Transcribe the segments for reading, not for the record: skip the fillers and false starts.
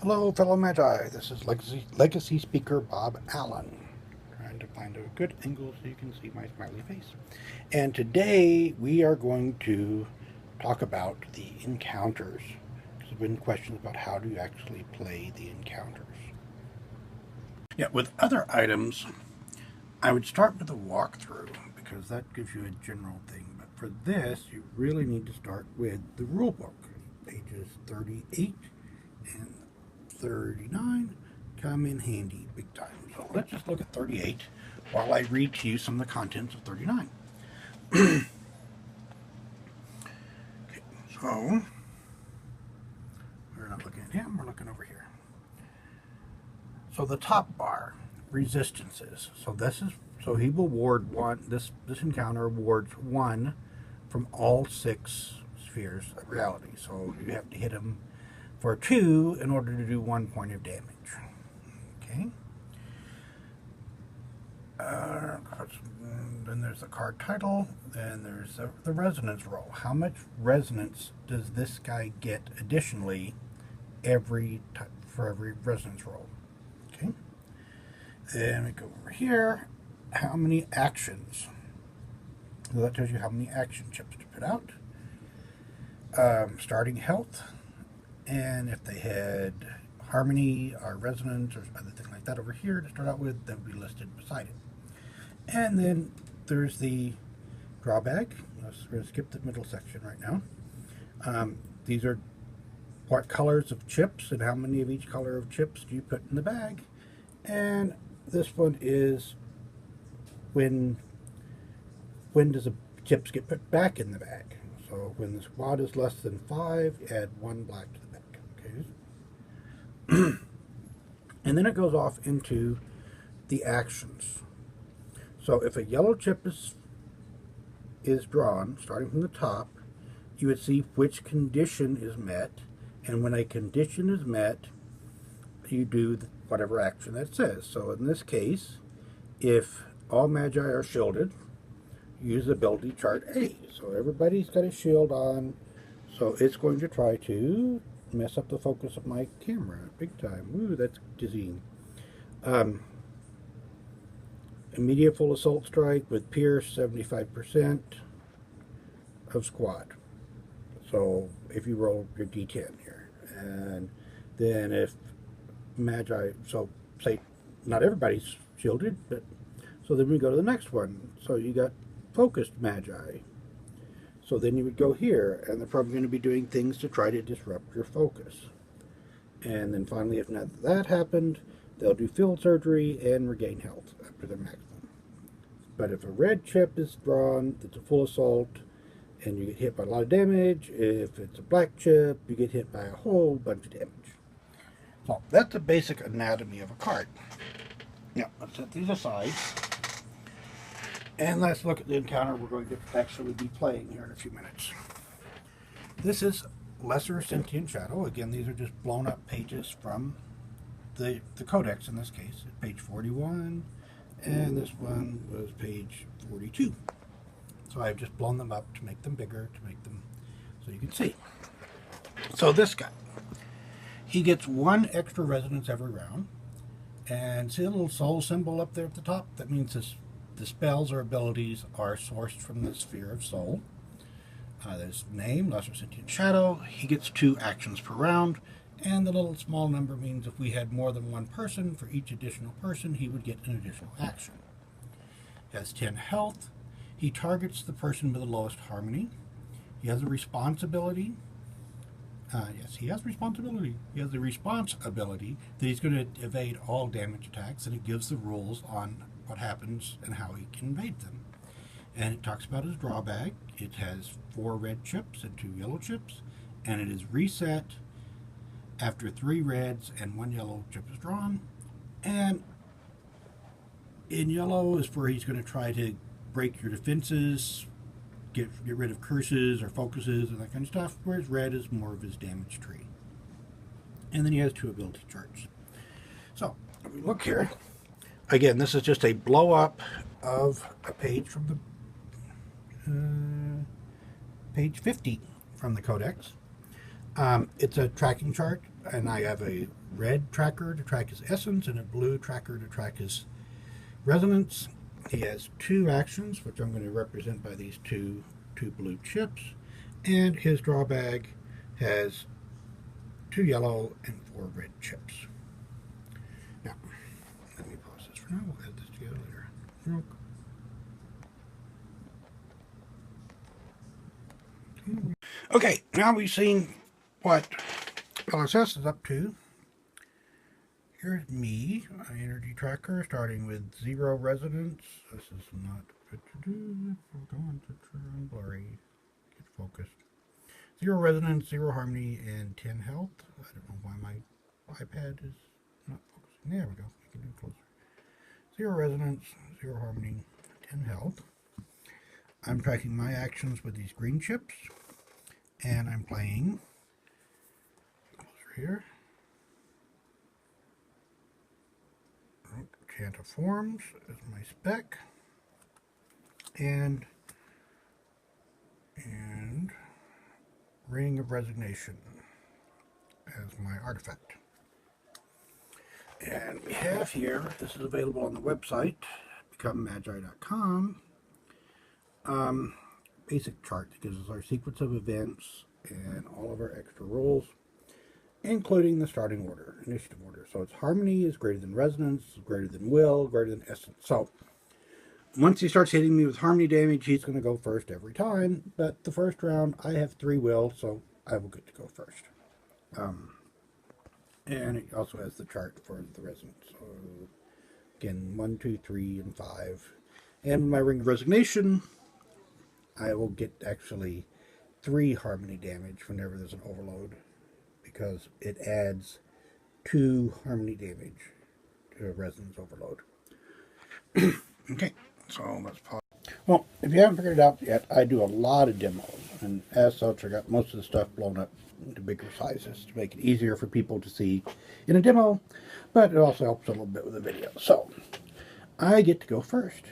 Hello, fellow Magi. This is Legacy Speaker Bob Allen. Trying to find a good angle so you can see my smiley face. And today we are going to talk about the encounters. There's been questions about how do you actually play the encounters. Yeah, with other items, I would start with a walkthrough because that gives you a general thing. But for this, you really need to start with the rule book, pages 38 and 39 come in handy big time. So let's just look at 38 while I read to you some of the contents of 39. Okay, so we're not looking at him, we're looking over here. So the top bar, resistances. So he will ward one. This encounter wards one from all 6 spheres of reality. So you have to hit him for 2 in order to do 1 point of damage. Okay. Then there's the card title. Then there's the resonance roll. How much resonance does this guy get additionally for every resonance roll? Okay. Then we go over here. How many actions? So that tells you how many action chips to put out. Starting health. And if they had harmony or resonance or other thing like that over here to start out with, that would be listed beside it. And then there's the drawback. We're going to skip the middle section right now. These are what colors of chips and how many of each color of chips do you put in the bag. And this one is when does the chips get put back in the bag. So when the squad is less than 5, add 1 black to the bag. Okay. And then it goes off into the actions. So if a yellow chip is drawn, starting from the top, you would see which condition is met, and when a condition is met, you do whatever action that says. So in this case, if all magi are shielded, use ability chart A. So everybody's got a shield on, so it's going to try to mess up the focus of my camera big time. Ooh, that's dizzying. Immediate full assault strike with pierce, 75% of squad. So if you roll your d10 here, and then if magi, so say not everybody's shielded, but so then we go to the next one. So you got focused magi. So then you would go here, and they're probably going to be doing things to try to disrupt your focus. And then finally, if not that happened, they'll do field surgery and regain health after their maximum. But if a red chip is drawn, it's a full assault, and you get hit by a lot of damage. If it's a black chip, you get hit by a whole bunch of damage. So that's the basic anatomy of a card. Now, let's set these aside. And let's look at the encounter we're going to actually be playing here in a few minutes. This is Lesser Sentient Shadow. Again, these are just blown up pages from the codex in this case. Page 41, and this one was page 42. So I've just blown them up to make them bigger, to make them so you can see. So this guy, he gets 1 extra resonance every round. And see the little soul symbol up there at the top? That means the spells or abilities are sourced from the sphere of soul. There's name, Lesser Sentient Shadow. He gets 2 actions per round. And the little small number means if we had more than 1 person, for each additional person, he would get an additional action. He has 10 health. He targets the person with the lowest harmony. He has a responsibility. Yes, he has responsibility. He has the response ability that he's going to evade all damage attacks, and it gives the rules on what happens and how he can evade them. And it talks about his drawback. It has 4 red chips and 2 yellow chips, and it is reset after 3 reds and 1 yellow chip is drawn. And in yellow is where he's going to try to break your defenses, get rid of curses or focuses and that kind of stuff, whereas red is more of his damage tree. And then he has 2 ability charts. So, if we look here, again, this is just a blow up of a page from the page 50 from the codex. It's a tracking chart and I have a red tracker to track his essence and a blue tracker to track his resonance. He has 2 actions, which I'm going to represent by these two blue chips, and his draw bag has 2 yellow and 4 red chips. Now, let me pause this for now. We'll add this together later. Okay, now we've seen what LSS is up to. Here's me, my energy tracker, starting with 0 resonance. This is not good to do. Go on to turn blurry. Get focused. 0 resonance, 0 harmony, and 10 health. I don't know why my iPad is not focusing. There we go. I can do it closer. 0 resonance, 0 harmony, 10 health. I'm tracking my actions with these green chips, and I'm playing closer here. Chant of Forms is my spec, and Ring of Resignation as my artifact. And we have here, this is available on the website, becomemagi.com, basic chart that gives us our sequence of events and all of our extra rules, including the starting order, initiative order. So it's harmony is greater than resonance, greater than will, greater than essence. So once he starts hitting me with harmony damage, he's going to go first every time. But the first round, I have 3 will, so I will get to go first. And it also has the chart for the resonance. So again, 1, 2, 3, and 5. And with my Ring of Resignation, I will get actually 3 harmony damage whenever there's an overload, because it adds 2 harmony damage to a resonance overload. Okay, so let's pause. Well, if you haven't figured it out yet, I do a lot of demos, and as such, I got most of the stuff blown up into bigger sizes to make it easier for people to see in a demo, but it also helps a little bit with the video. So, I get to go first,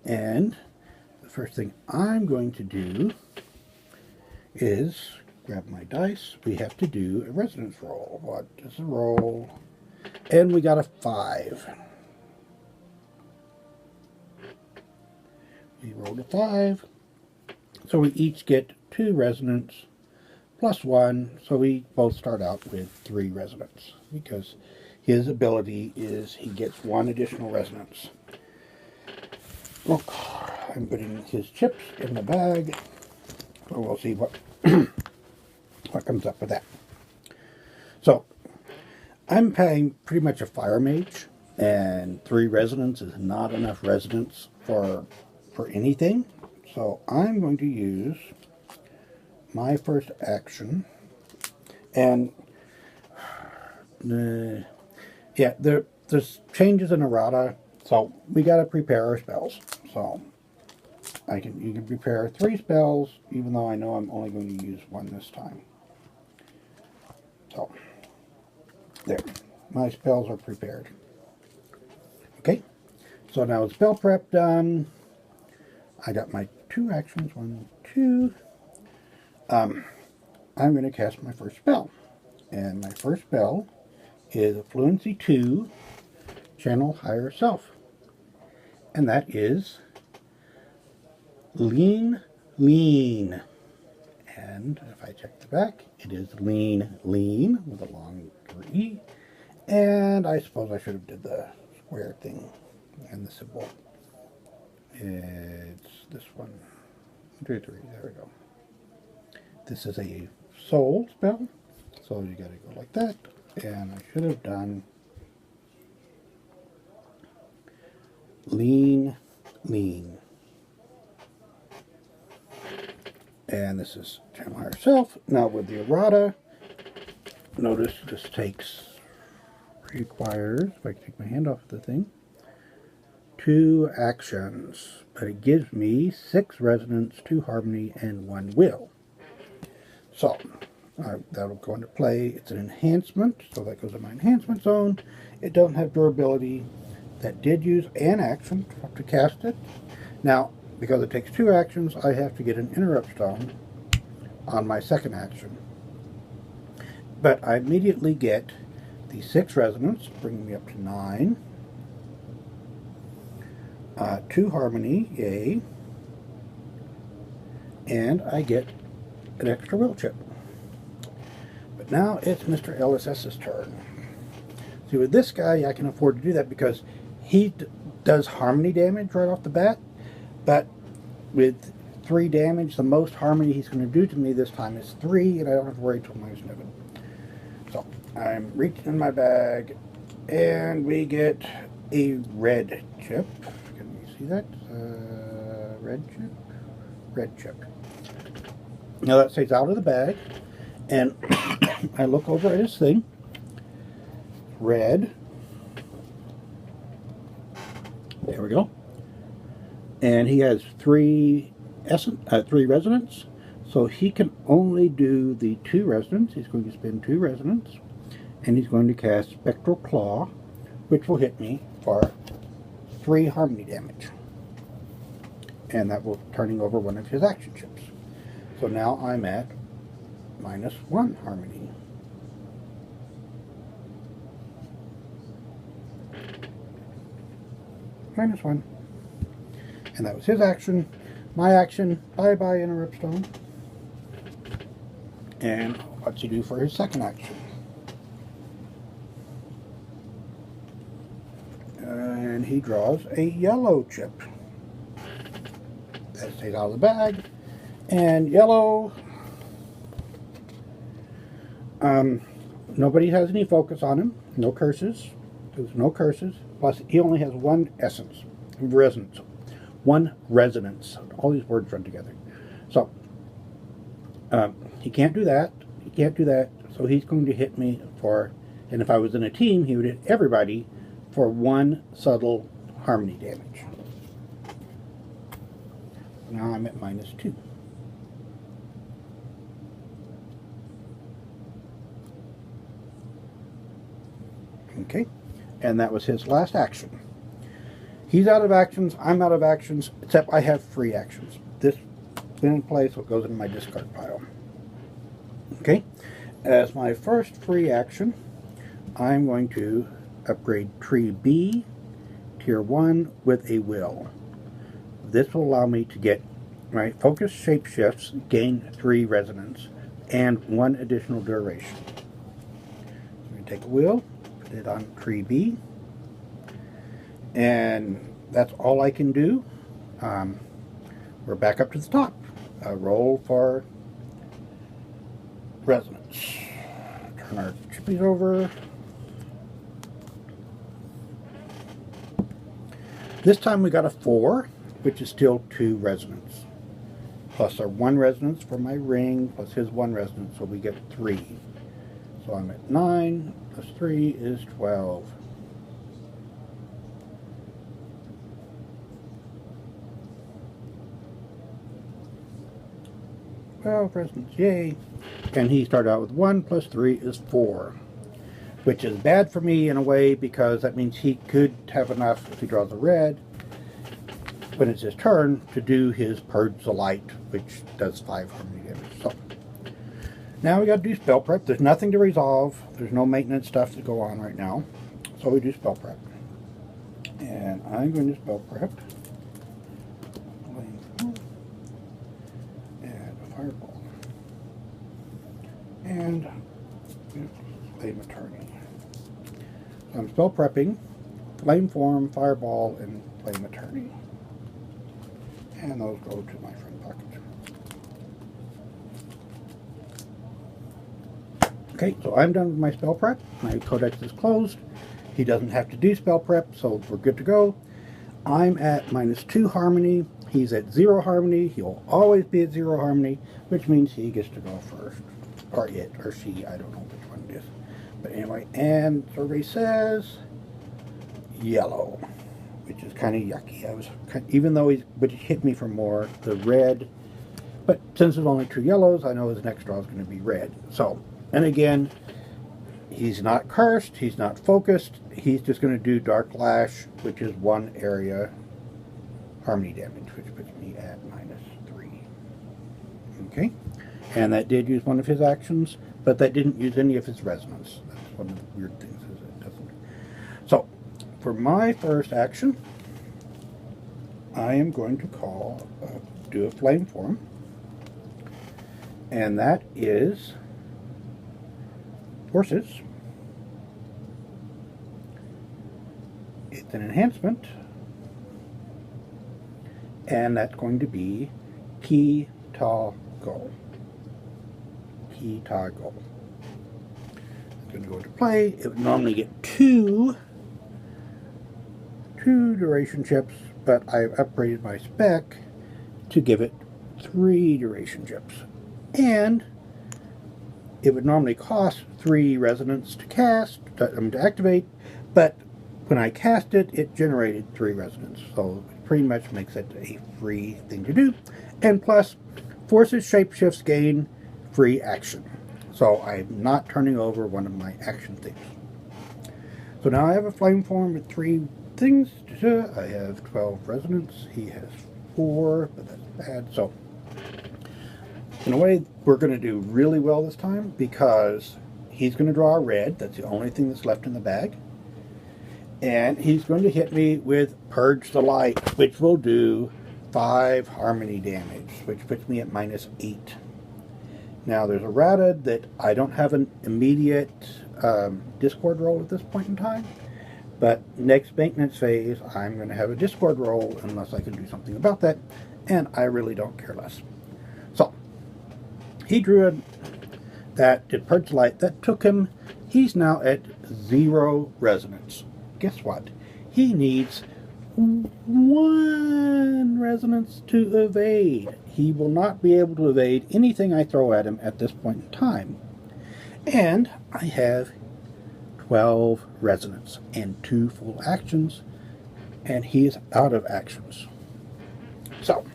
and the first thing I'm going to do is grab my dice. We have to do a resonance roll. What is the roll? And we got a 5. We rolled a 5. So we each get 2 resonance plus 1. So we both start out with 3 resonance, because his ability is he gets 1 additional resonance. Look, I'm putting his chips in the bag. So we'll see what what comes up with that. So I'm playing pretty much a fire mage, and 3 resonance is not enough resonance for anything. So I'm going to use my first action, and yeah, there's changes in errata, so we got to prepare our spells. So you can prepare 3 spells, even though I know I'm only going to use 1 this time. So, there. My spells are prepared. Okay. So now with spell prep done, I got my 2 actions. 1, 2. I'm going to cast my first spell. And my first spell is a Fluency 2, Channel Higher Self. And that is Lean, Lean. And if I check the back, it is Lean, Lean with a long E. And I suppose I should have did the square thing and the symbol. It's this one. 2, 3, there we go. This is a soul spell, so you gotta go like that. And I should have done Lean, Lean. And this is Channel Higher Self. Now with the errata, notice this requires, if I can take my hand off the thing, 2 actions. But it gives me 6 resonance, 2 harmony, and 1 will. So, that'll go into play. It's an enhancement, so that goes in my enhancement zone. It doesn't have durability. That did use an action to cast it. Now, because it takes 2 actions, I have to get an interrupt stone on my second action. But I immediately get the 6 resonance, bringing me up to 9. 2 harmony, yay. And I get an extra will chip. But now it's Mr. LSS's turn. See, with this guy, I can afford to do that because he does harmony damage right off the bat. But with 3 damage, the most harmony he's going to do to me this time is 3, and I don't have to worry till -7. So I'm reaching in my bag, and we get a red chip. Can you see that? Red chip? Red chip. Now that stays out of the bag, and I look over at his thing. Red. There we go. And he has 3 resonance, so he can only do the 2 resonance. He's going to spend 2 resonance, and he's going to cast Spectral Claw, which will hit me for 3 harmony damage. And that will turning over one of his action chips. So now I'm at -1 harmony. -1. And that was his action. My action, bye-bye Interrupt Stone. And what's he do for his second action? And he draws a yellow chip. That stays out of the bag. And yellow, nobody has any focus on him. No curses. There's no curses. Plus, he only has 1 essence, resonance. 1 resonance. All these words run together. So, he can't do that. He can't do that. So he's going to hit me for, and if I was in a team, he would hit everybody for 1 subtle harmony damage. Now I'm at -2. Okay, and that was his last action. He's out of actions, I'm out of actions, except I have free actions. This is in place, so it goes in my discard pile. Okay, as my first free action, I'm going to upgrade Tree B, Tier 1, with a will. This will allow me to get my focus shapeshifts, gain 3 resonance, and 1 additional duration. So I'm going to take a will, put it on Tree B, and that's all I can do. We're back up to the top. Roll for resonance. Turn our chippies over. This time we got a 4, which is still 2 resonance. Plus our 1 resonance for my ring, plus his 1 resonance, so we get 3. So I'm at 9, plus 3 is 12. 12 resonance, yay. And he started out with 1 plus 3 is 4. Which is bad for me in a way, because that means he could have enough, if he draws a red, when it's his turn, to do his Purge the Light, which does 5 harmony damage. So, now we got to do spell prep. There's nothing to resolve. There's no maintenance stuff to go on right now. So we do spell prep. And I'm going to spell prep. And a fireball. And Flame Attorney. So I'm spell prepping Flame Form, Fireball, and Flame Attorney. And those go to my front pocket. Okay, so I'm done with my spell prep. My codex is closed. He doesn't have to do spell prep, so we're good to go. I'm at -2 harmony. He's at 0 harmony. He'll always be at 0 harmony, which means he gets to go first. Or it, or she, I don't know which one it is. But anyway, and survey says yellow, which is kind of yucky. Even though he hit me for more, the red, but since there's only 2 yellows, I know his next draw is going to be red. So, and again, he's not cursed, he's not focused, he's just going to do Dark Lash, which is 1 area harmony damage, which puts me at -3. Okay, and that did use one of his actions, but that didn't use any of his resonance. That's one of the weird things, is it doesn't. So, for my first action, I am going to do a flame form, and that is Forces. It's an enhancement, and that's going to be Ki Ta Go. Ki Ta Go. It's going to go into play. It would normally get two duration chips, but I've upgraded my spec to give it 3 duration chips. And it would normally cost 3 resonance to to activate, but when I cast it, it generated 3 resonance. So it pretty much makes it a free thing to do. And plus, Forces Shapeshifts gain free action. So I'm not turning over one of my action things. So now I have a flame form with 3 things. I have 12 resonance. He has 4, but that's bad. So in a way, we're going to do really well this time because he's going to draw a red. That's the only thing that's left in the bag. And he's going to hit me with Purge the Light, which will do 5 harmony damage, which puts me at -8. Now there's a errata that I don't have an immediate discord roll at this point in time, but next maintenance phase I'm going to have a discord roll unless I can do something about that, and I really don't care less. So he drew that did Purge the Light. That took him, he's now at 0 resonance. Guess what? He needs 1 resonance to evade. He will not be able to evade anything I throw at him at this point in time. And I have 12 resonance and 2 full actions, and he is out of actions. So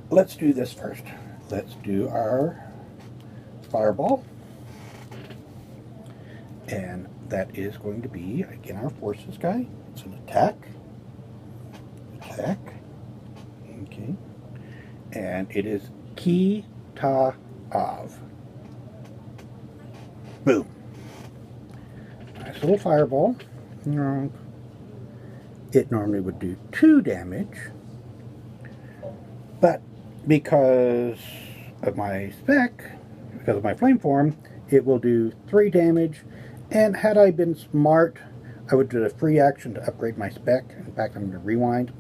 let's do this first. Let's do our fireball, and that is going to be, again, our Forces guy. It's an attack, okay, and it is Ki Ta Av. Boom. Nice little fireball. It normally would do 2 damage, but because of my spec, because of my flame form, it will do 3 damage. And had I been smart, I would do a free action to upgrade my spec. In fact, I'm going to rewind.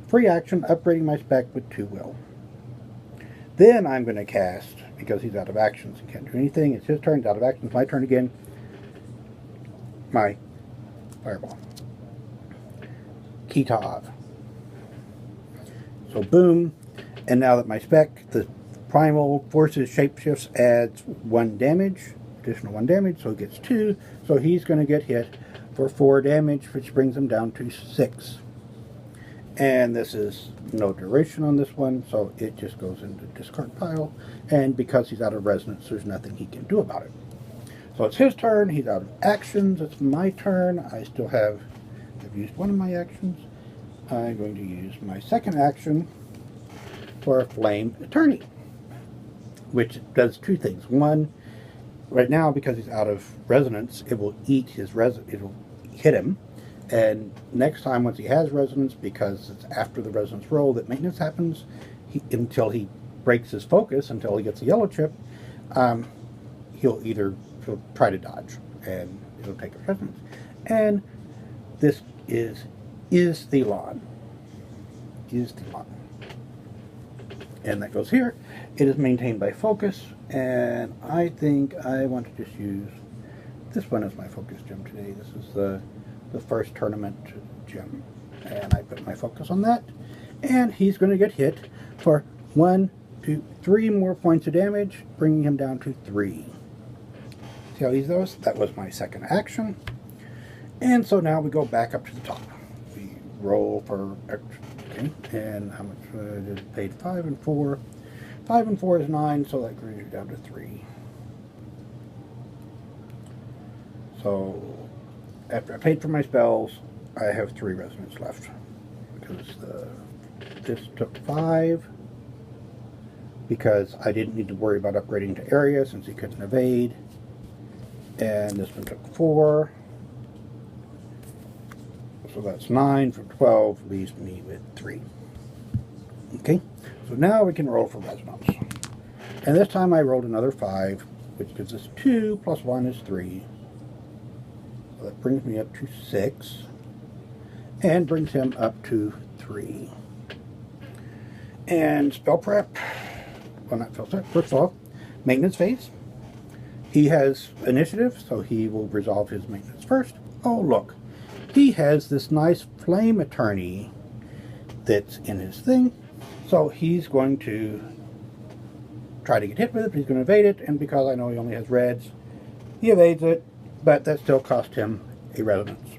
Free action, upgrading my spec with 2 will. Then I'm going to cast, because he's out of actions and can't do anything. It's his turn, he's out of actions. My turn again. My fireball. Ki Ta Av. So boom. And now that my spec, the primal Forces Shapeshifts adds 1 damage. Additional 1 damage, so he gets 2. So he's going to get hit for 4 damage, which brings him down to 6. And this is no duration on this one, so it just goes into the discard pile. And because he's out of resonance, there's nothing he can do about it. So it's his turn. He's out of actions. It's my turn. I still have, I've used 1 of my actions. I'm going to use my second action for a Flame Eterne, which does 2 things. 1, right now, because he's out of resonance, it will eat his it will hit him. And next time, once he has resonance, because it's after the resonance roll that maintenance happens, until he breaks his focus, until he gets a yellow chip, he'll try to dodge, and it'll take a resonance. And this is EEZ Thi Lan. EEZ Thi Lan. And that goes here. It is maintained by focus, and I think I want to just use this one as my focus gem today. This is the first tournament gem, and I put my focus on that, and he's going to get hit for 1, 2, 3 more points of damage, bringing him down to 3. See how easy that was? That was my second action. And so now we go back up to the top. We roll for extra. Okay, and how much did it paid? 5 and 4. 5 and 4 is 9, so that brings you down to 3. So after I paid for my spells, I have 3 resonance left, because this took 5, because I didn't need to worry about upgrading to area since he couldn't evade. And this one took 4. So that's 9 from 12, leaves me with 3. Okay, so now we can roll for resonance. And this time I rolled another 5, which gives us 2 plus 1 is 3. So that brings me up to 6. And brings him up to 3. And spell prep. Well, not spell prep. First of all, maintenance phase. He has initiative, so he will resolve his maintenance first. Oh, look. He has this nice flame eterne that's in his thing. So he's going to try to get hit with it, but he's going to evade it. And because I know he only has reds, he evades it, but that still cost him a resonance.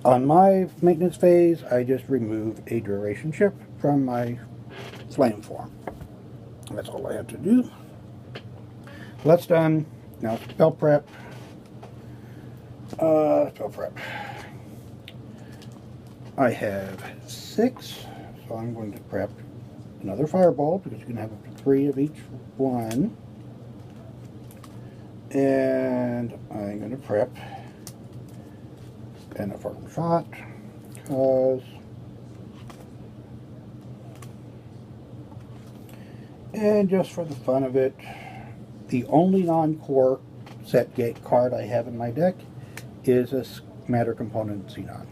On my maintenance phase, I just remove a duration chip from my flame form. That's all I have to do. Well, that's done. Now spell prep. Spell prep. I have 6, so I'm going to prep another fireball because you can have up to 3 of each one. And I'm going to prep and a firm shot because and just for the fun of it, the only non-core set gate card I have in my deck is a matter component xenon.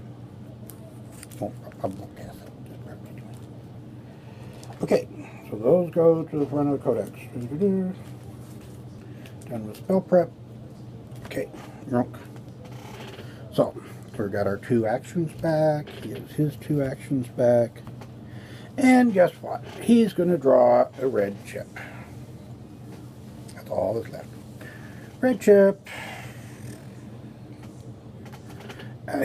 I won't pass it. Just grab it anyway. Okay, so those go to the front of the codex. Done with spell prep. Okay, drunk. So we got our 2 actions back. He has his 2 actions back. And guess what? He's going to draw a red chip. That's all that's left. Red chip.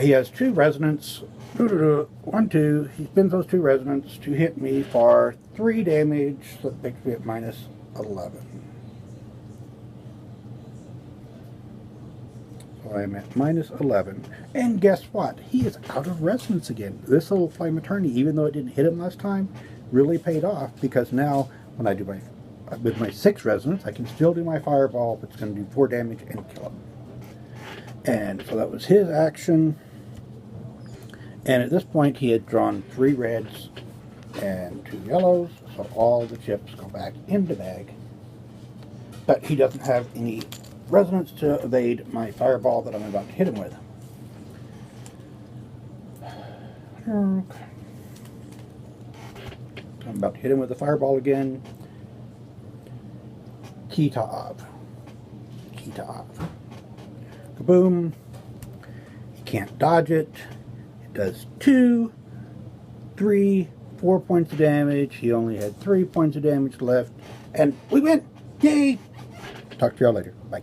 He has 2 resonance. 1, 2. He spends those 2 resonance to hit me for 3 damage. So that makes me at minus 11. So I'm at minus 11. And guess what? He is out of resonance again. This little flame eterne, even though it didn't hit him last time, really paid off because now when I do with my 6 resonance, I can still do my fireball, but it's going to do 4 damage and kill him. And so that was his action. And at this point, he had drawn 3 reds and 2 yellows, so all the chips go back in the bag. But he doesn't have any resonance to evade my fireball that I'm about to hit him with. I'm about to hit him with the fireball again. Kitav. Kaboom. He can't dodge it. It does 2, 3, 4 points of damage. He only had 3 points of damage left. And we win! Yay! Talk to y'all later. Bye.